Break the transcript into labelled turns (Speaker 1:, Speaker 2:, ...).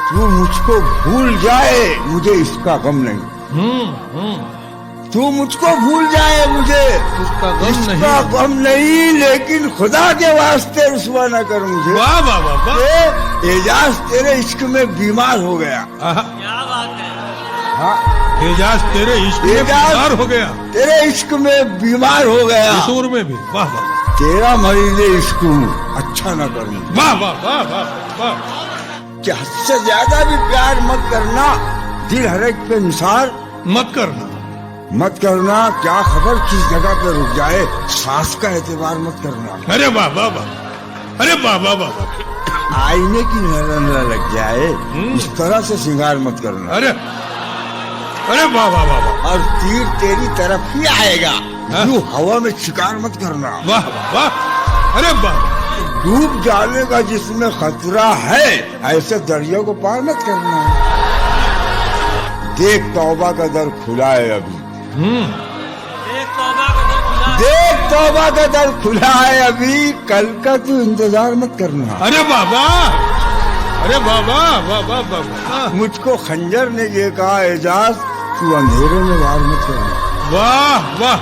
Speaker 1: तू मुझको भूल जाए मुझे इसका गम नहीं। तू मुझको भूल जाए मुझे इसका गम नहीं, लेकिन खुदा के वास्ते रुसवा न कर मुझे।
Speaker 2: वाह वाह वाह वाह।
Speaker 1: एजाज तेरे इश्क में बीमार हो गया।
Speaker 2: क्या
Speaker 1: बात है। हाँ
Speaker 2: एजाज तेरे इश्क में बीमार हो गया।
Speaker 1: तेरे इश्क में बीमार हो गया।
Speaker 2: इस उम्र में भी। वाह वाह।
Speaker 1: तेरा मरीज इश्क अच्छा न करूं।
Speaker 2: वाह वाह वाह वाह वाह।
Speaker 1: कि हद से ज्यादा भी प्यार मत करना, दिल हर एक पे निसार
Speaker 2: मत करना।
Speaker 1: मत करना, क्या खबर किस जगह पे रुक जाए, सांस का एतबार मत करना।
Speaker 2: अरे वाह वाह वाह। अरे वाह वाह वाह।
Speaker 1: आईने की नजर न लग जाए, इस तरह से श्रृंगार मत करना।
Speaker 2: अरे अरे वाह वाह वाह।
Speaker 1: और तीर तेरी तरफ ही आएगा, यूं हवा में शिकार मत करना।
Speaker 2: वाह वाह। अरे वाह।
Speaker 1: डूब जाने का जिसमें खतरा है, ऐसे दरिया को पार मत करना। देख तौबा का दर खुला है अभी। देख तौबा का दर खुला है अभी, कल का तू इंतजार मत करना।
Speaker 2: अरे बाबा। अरे बाबा वाह वाह वाह।
Speaker 1: मुझको खंजर ने ये कहा एजाज, तू अंधेरे में वार मत करना।
Speaker 2: वाह वाह।